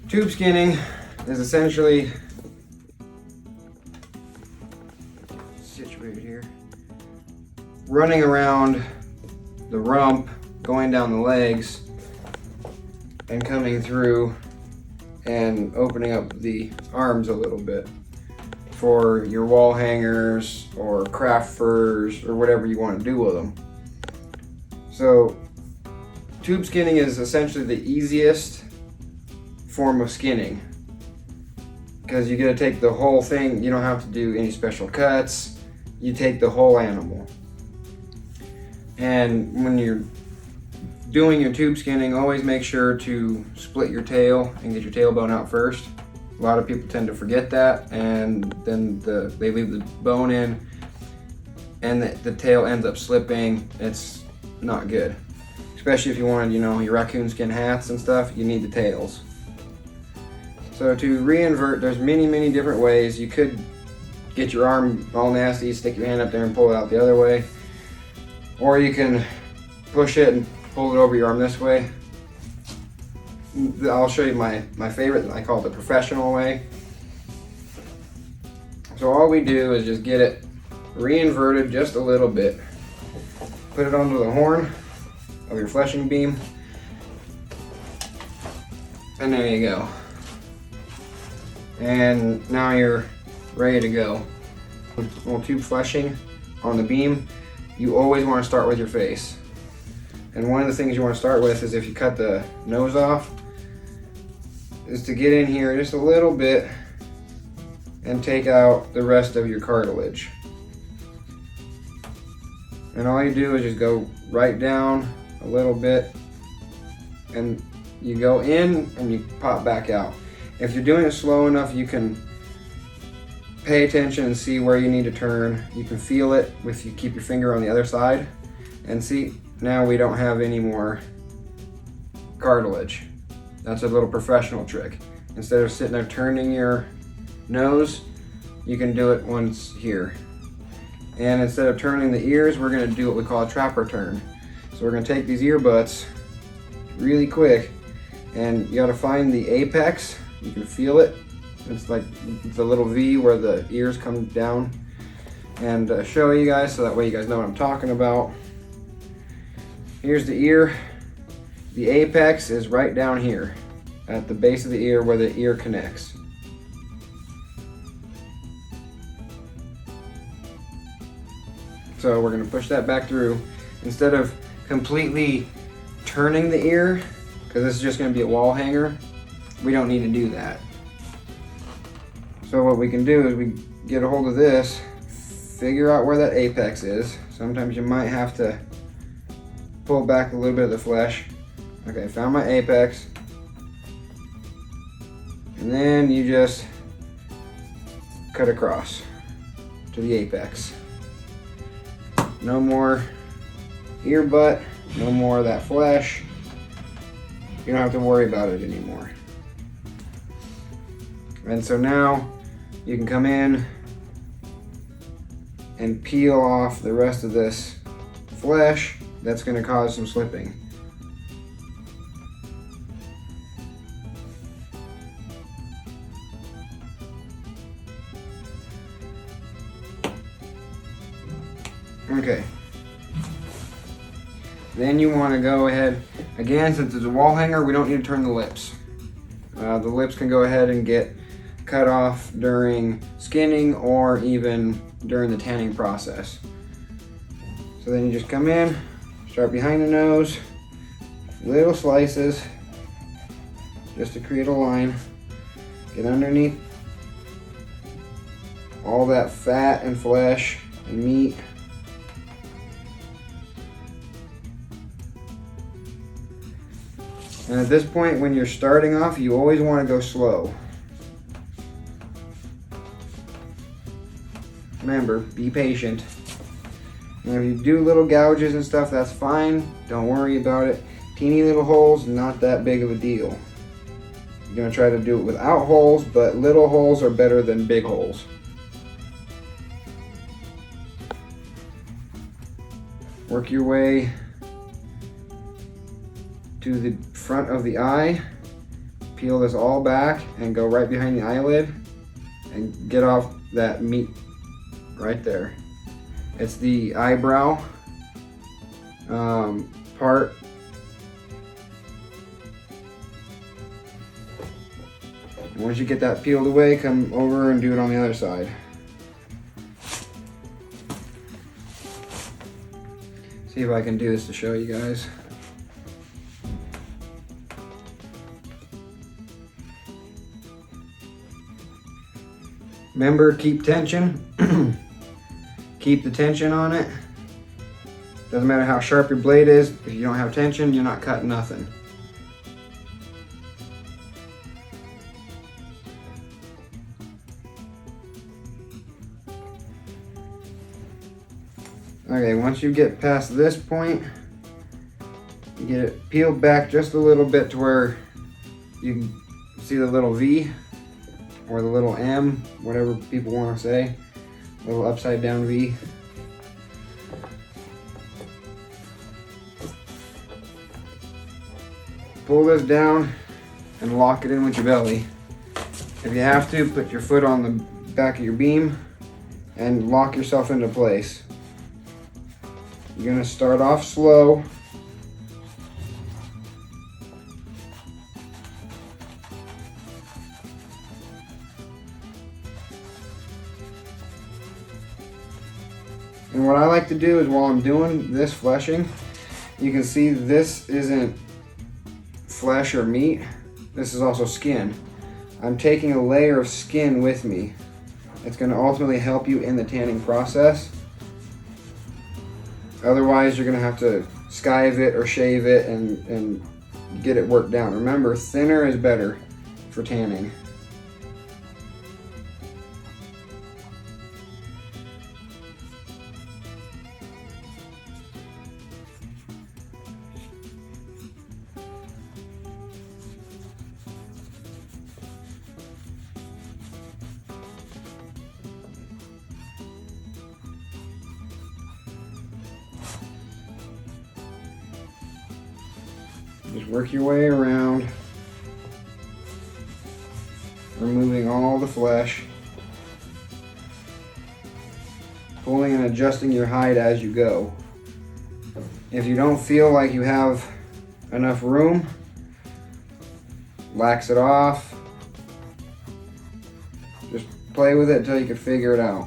Tube skinning is essentially situated here, running around the rump, going down the legs, and coming through and opening up the arms a little bit for your wall hangers or craft furs or whatever you want to do with them. So tube skinning is essentially the easiest form of skinning because you get to take the whole thing. You don't have to do any special cuts. You take the whole animal. And when you're doing your tube skinning, always make sure to split your tail and get your tailbone out first. A lot of people tend to forget that, and then they leave the bone in and the tail ends up slipping. It's not good. Especially if you wanted, your raccoon skin hats and stuff, you need the tails. So to reinvert, there's many different ways. You could get your arm all nasty, stick your hand up there and pull it out the other way. Or you can push it and pull it over your arm this way. I'll show you my favorite. I call it the professional way. So all we do is just get it reinverted just a little bit. Put it onto the horn of your fleshing beam. And there you go. And now you're ready to go. Little tube fleshing on the beam. You always want to start with your face. And one of the things you want to start with is, if you cut the nose off, is to get in here just a little bit and take out the rest of your cartilage. And all you do is just go right down a little bit, and you go in and you pop back out. If you're doing it slow enough, you can pay attention and see where you need to turn. You can feel it if you keep your finger on the other side. And see, now we don't have any more cartilage. That's a little professional trick. Instead of sitting there turning your nose, you can do it once here. And instead of turning the ears, we're gonna do what we call a trapper turn. So we're gonna take these ear butts really quick, and you gotta find the apex. You can feel it. It's like the little V where the ears come down. And show you guys so that way you guys know what I'm talking about. Here's the ear. The apex is right down here at the base of the ear where the ear connects. So we're going to push that back through. Instead of completely turning the ear, because this is just going to be a wall hanger, we don't need to do that. So what we can do is we get a hold of this, figure out where that apex is. Sometimes you might have to pull back a little bit of the flesh. Okay, found my apex. And then you just cut across to the apex. No more ear butt, no more of that flesh. You don't have to worry about it anymore. And so now you can come in and peel off the rest of this flesh that's going to cause some slipping. Okay. Then you want to go ahead, again, since it's a wall hanger, we don't need to turn the lips. The lips can go ahead and get cut off during skinning or even during the tanning process. So then you just come in, start behind the nose, little slices, just to create a line. Get underneath all that fat and flesh and meat. And at this point, when you're starting off, you always want to go slow. Remember, be patient. And if you do little gouges and stuff, that's fine. Don't worry about it. Teeny little holes, not that big of a deal. You're going to try to do it without holes, but little holes are better than big holes. Work your way to the front of the eye. peel this all back and go right behind the eyelid and get off that meat right there. It's the eyebrow part. Once you get that peeled away, come over and do it on the other side. See if I can do this to show you guys. Remember, keep tension. Keep the tension on it. Doesn't matter how sharp your blade is, if you don't have tension, you're not cutting nothing. Okay, once you get past this point, you get it peeled back just a little bit to where you can see the little V or the little M, whatever people want to say, little upside down V. Pull this down and lock it in with your belly. If you have to, put your foot on the back of your beam and lock yourself into place. You're gonna start off slow. And what I like to do is while I'm doing this fleshing, you can see this isn't flesh or meat. This is also skin. I'm taking a layer of skin with me. It's gonna ultimately help you in the tanning process. Otherwise, you're gonna have to skive it or shave it and get it worked down. Remember, thinner is better for tanning. Just work your way around, removing all the flesh, pulling and adjusting your hide as you go. If you don't feel like you have enough room, lax it off. Just play with it until you can figure it out.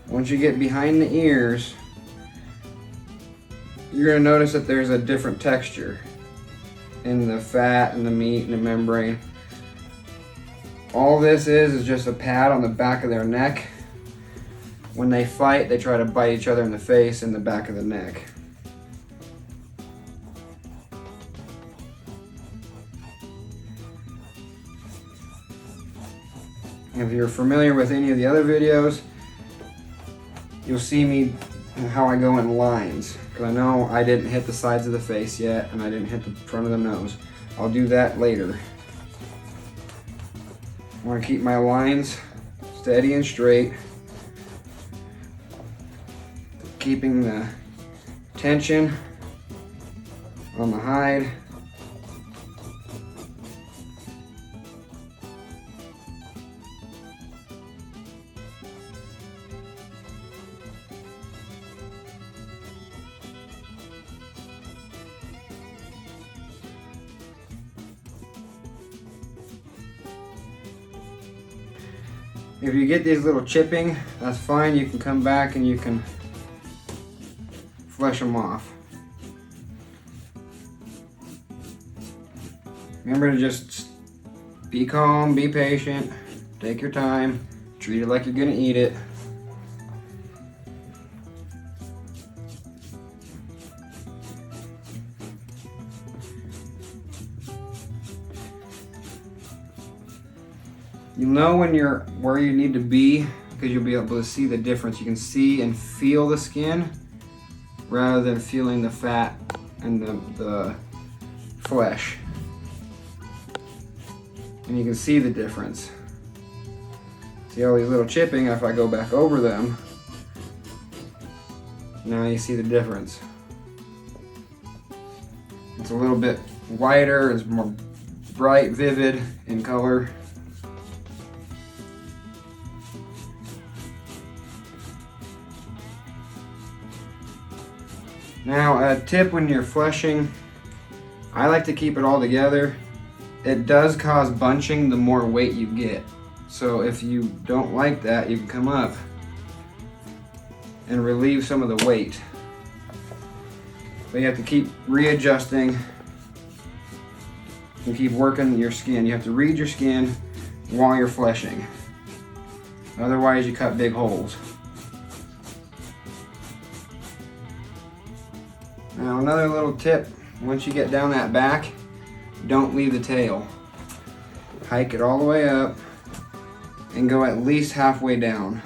Once you get behind the ears, you're going to notice that there's a different texture in the fat and the meat and the membrane. All this is just a pad on the back of their neck. When they fight, they try to bite each other in the face and the back of the neck. If you're familiar with any of the other videos, you'll see me how I go in lines. Because I know I didn't hit the sides of the face yet, and I didn't hit the front of the nose. I'll do that later. I want to keep my lines steady and straight. Keeping the tension on the hide. If you get these little chipping, that's fine. You can come back and you can flesh them off. Remember to just be calm, be patient, take your time, treat it like you're gonna eat it. You'll know when you're where you need to be because you'll be able to see the difference. You can see and feel the skin rather than feeling the fat and the flesh. And you can see the difference. See all these little chipping, if I go back over them, now you see the difference. It's a little bit whiter, it's more bright, vivid in color. Now, a tip when you're fleshing, I like to keep it all together. It does cause bunching the more weight you get. So if you don't like that, you can come up and relieve some of the weight. But you have to keep readjusting and keep working your skin. You have to read your skin while you're fleshing. Otherwise, you cut big holes. Now, another little tip, once you get down that back, don't leave the tail. Hike it all the way up and go at least halfway down.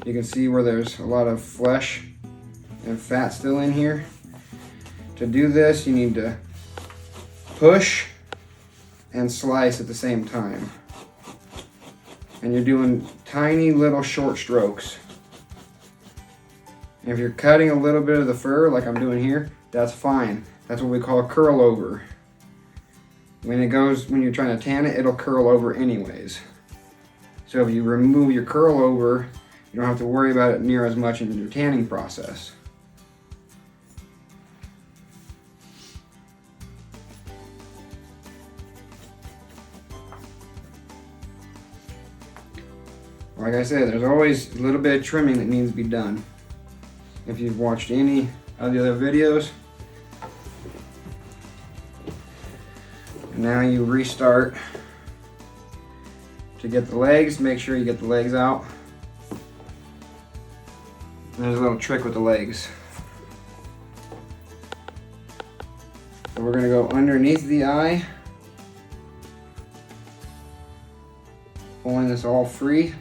You can see where there's a lot of flesh and fat still in here. To do this, you need to push and slice at the same time. And you're doing tiny little short strokes. And if you're cutting a little bit of the fur, like I'm doing here, that's fine. That's what we call a curl over. When you're trying to tan it, it'll curl over anyways. So if you remove your curl over, you don't have to worry about it near as much in your tanning process. Like I said, there's always a little bit of trimming that needs to be done. If you've watched any of the other videos, now you restart to get the legs. Make sure you get the legs out. And there's a little trick with the legs. So we're going to go underneath the eye, pulling this all free.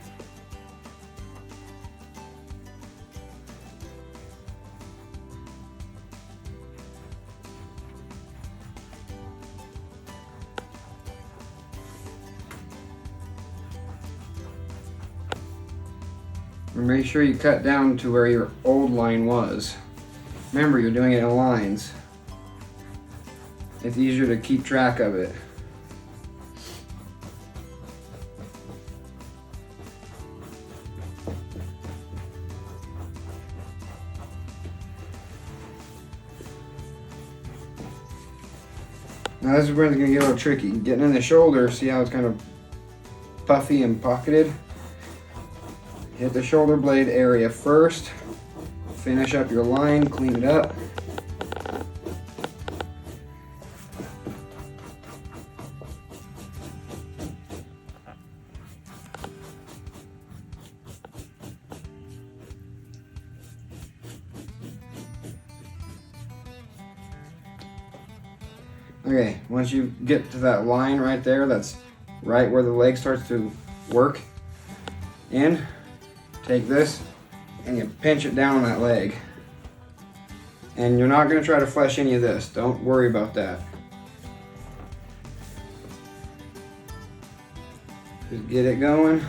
And make sure you cut down to where your old line was. Remember, you're doing it in lines. It's easier to keep track of it. Now this is where it's going to get a little tricky. Getting in the shoulder, see how it's kind of puffy and pocketed? Hit the shoulder blade area first. Finish up your line, clean it up. Okay, once you get to that line right there, that's right where the leg starts to work in, take this and you pinch it down on that leg. And you're not going to try to flesh any of this. Don't worry about that. Just get it going.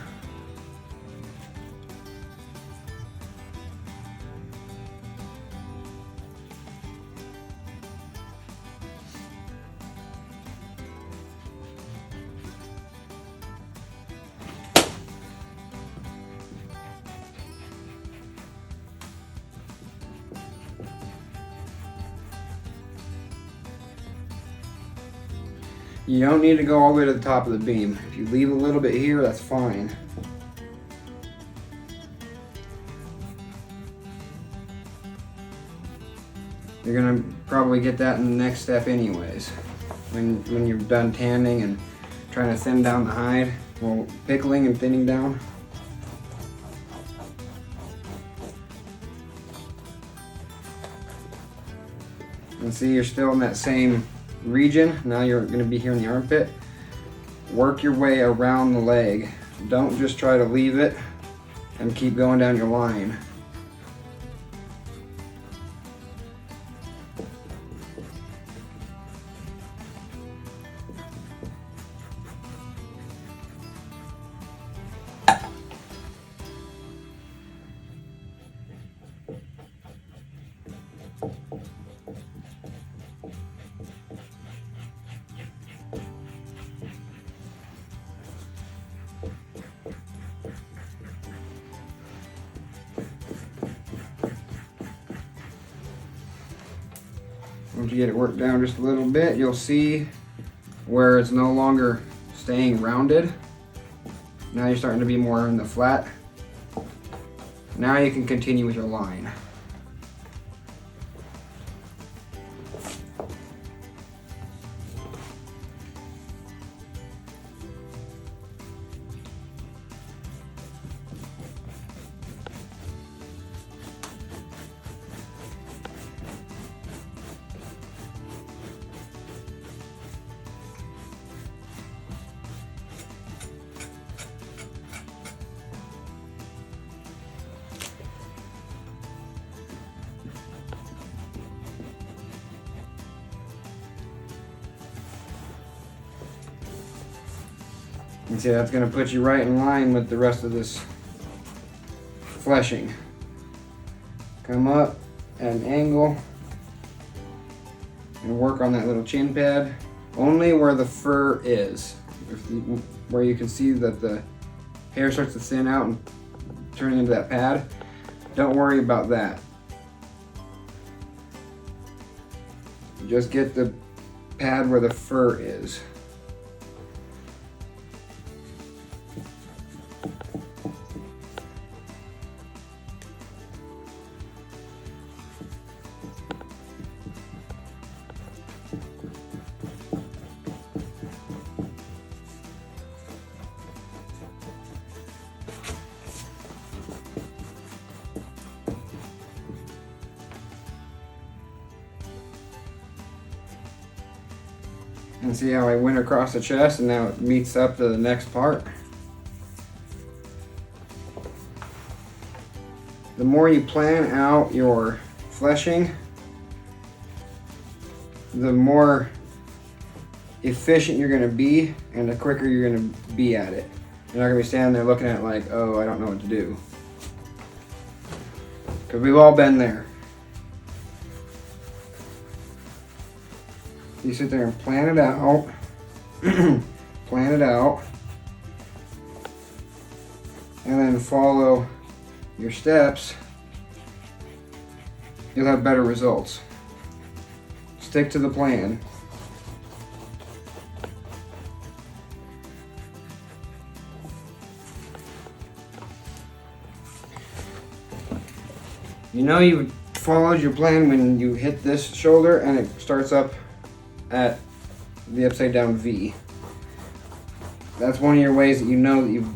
You don't need to go all the way to the top of the beam. If you leave a little bit here, that's fine. You're gonna probably get that in the next step anyways. When you're done tanning and trying to thin down the hide, well, pickling and thinning down. And see, you're still in that same region. Now you're going to be here in the armpit. Work your way around the leg. Don't just try to leave it and keep going down your line. you get it worked down just a little bit, you'll see where it's no longer staying rounded. Now you're starting to be more in the flat. Now you can continue with your line. And see, that's going to put you right in line with the rest of this fleshing. Come up at an angle and work on that little chin pad, only where the fur is. Where you can see that the hair starts to thin out and turn into that pad. Don't worry about that. Just get the pad where the fur is. And see how I went across the chest and now it meets up to the next part? The more you plan out your fleshing, the more efficient you're going to be and the quicker you're going to be at it. You're not going to be standing there looking at it like, oh, I don't know what to do. Because we've all been there. You sit there and plan it out, plan it out, and then follow your steps, you'll have better results. Stick to the plan. You know you followed your plan when you hit this shoulder and it starts up at the upside down V. That's one of your ways that you know that you've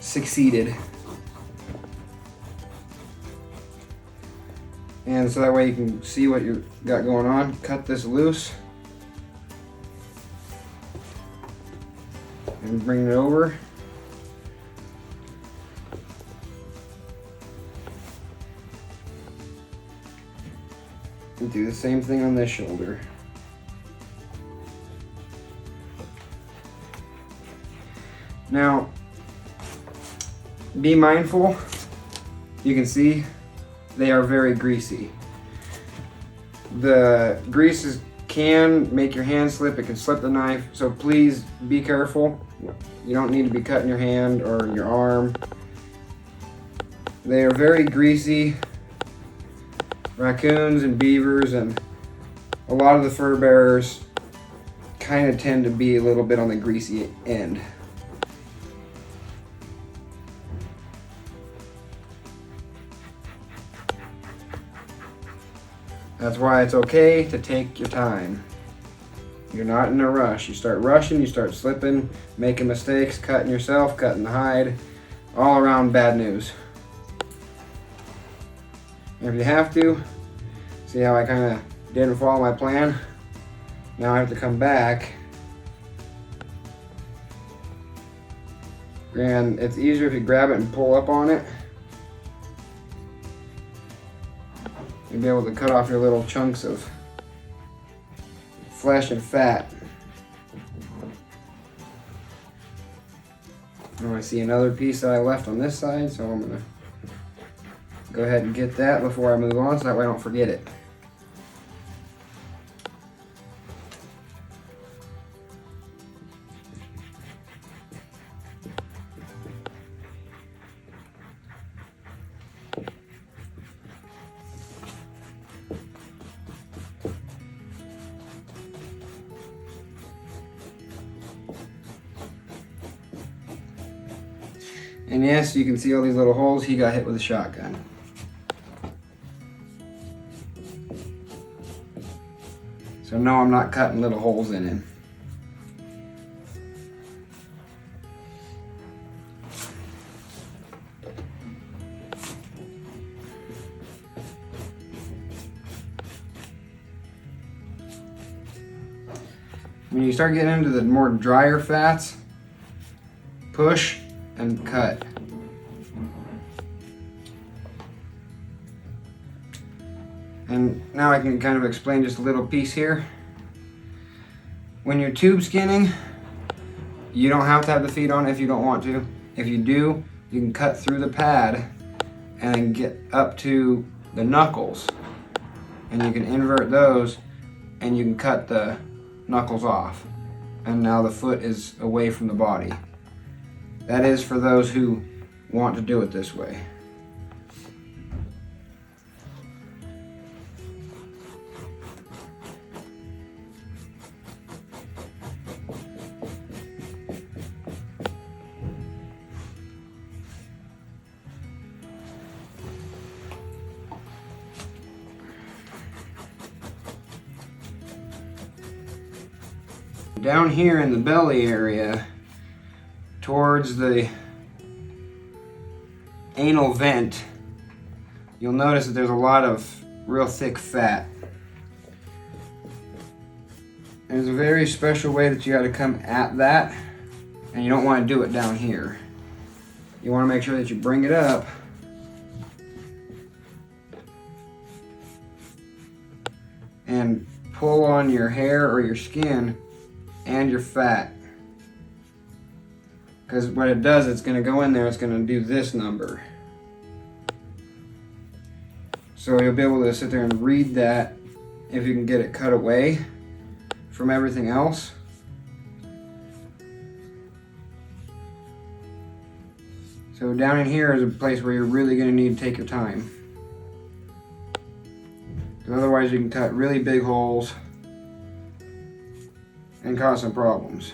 succeeded. And so that way you can see what you got going on. Cut this loose and bring it over. And do the same thing on this shoulder. Now, be mindful. You can see they are very greasy. The grease can make your hand slip. It can slip the knife. So please be careful. You don't need to be cutting your hand or your arm. They are very greasy. Raccoons and beavers and a lot of the fur bearers kind of tend to be a little bit on the greasy end. That's why it's okay to take your time. You're not in a rush. You start rushing, you start slipping, making mistakes, cutting yourself, cutting the hide. All around bad news. And if you have to, see how I kind of didn't follow my plan? Now I have to come back. And it's easier if you grab it and pull up on it. You'll be able to cut off your little chunks of flesh and fat. Oh, I see another piece that I left on this side, so I'm gonna go ahead and get that before I move on, so that way I don't forget it. And yes, you can see all these little holes. He got hit with a shotgun. So no, I'm not cutting little holes in him. When you start getting into the more drier fats, push and cut. And now I can kind of explain just a little piece here. When you're tube skinning, you don't have to have the feet on if you don't want to. If you do, you can cut through the pad and then get up to the knuckles. And you can invert those and you can cut the knuckles off. And now the foot is away from the body. That is for those who want to do it this way. Down here in the belly area, towards the anal vent, you'll notice that there's a lot of real thick fat. There's a very special way that you got to come at that, and you don't want to do it down here. You want to make sure that you bring it up and pull on your hair or your skin and your fat. Because what it does, it's going to go in there, it's going to do this number. So you'll be able to sit there and read that if you can get it cut away from everything else. So down in here is a place where you're really going to need to take your time. Because otherwise you can cut really big holes and cause some problems.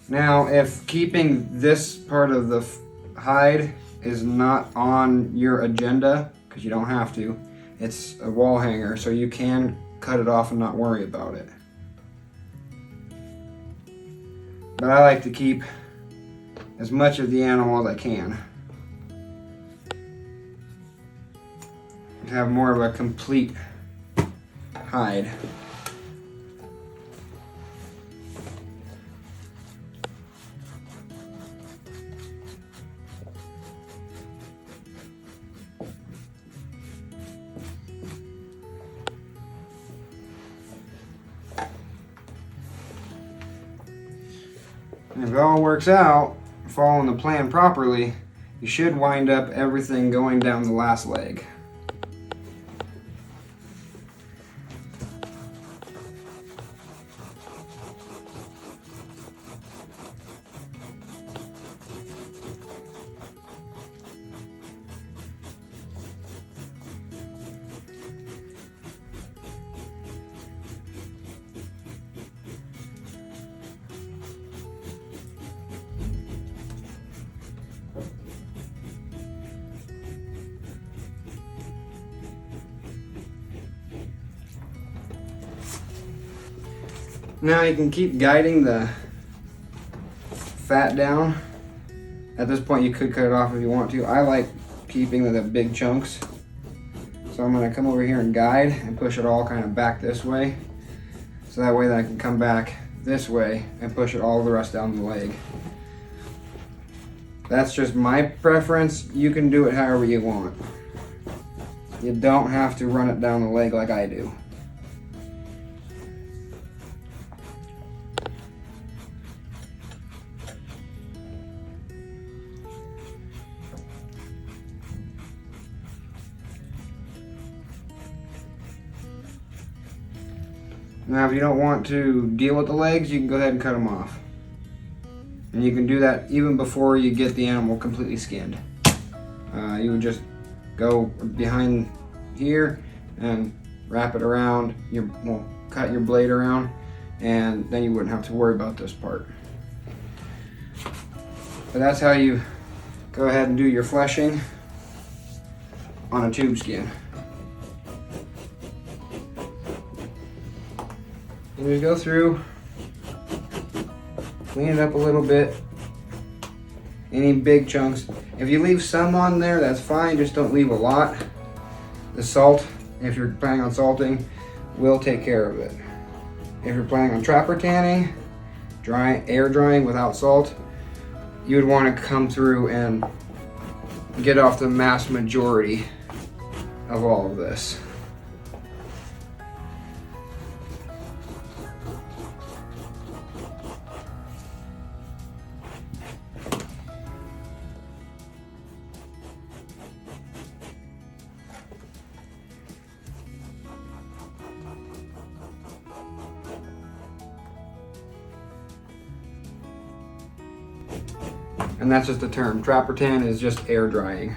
Now, if keeping this part of the hide is not on your agenda, because you don't have to, it's a wall hanger, so you can cut it off and not worry about it. But I like to keep as much of the animal as I can, to have more of a complete hide. And if it all works out, following the plan properly, you should wind up everything going down the last leg. Now you can keep guiding the fat down. At this point you could cut it off if you want to. I like keeping the big chunks. So I'm going to come over here and guide and push it all kind of back this way. So that way that I can come back this way and push it all the rest down the leg. That's just my preference. You can do it however you want. You don't have to run it down the leg like I do. Now if you don't want to deal with the legs, you can go ahead and cut them off. And you can do that even before you get the animal completely skinned. You would just go behind here and wrap it around, cut your blade around, and then you wouldn't have to worry about this part. But that's how you go ahead and do your fleshing on a tube skin. You just go through, clean it up a little bit. Any big chunks. If you leave some on there, that's fine, just don't leave a lot. The salt, if you're planning on salting, will take care of it. If you're planning on trapper tanning, air drying without salt, you would want to come through and get off the mass majority of all of this. And that's just the term. Trapper tan is just air drying.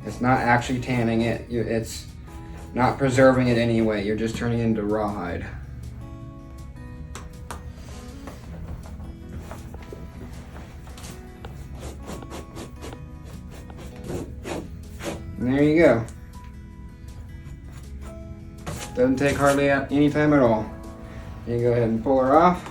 It's not actually tanning it. It's not preserving it anyway. You're just turning it into rawhide. And there you go. Doesn't take hardly any time at all. You go ahead and pull her off.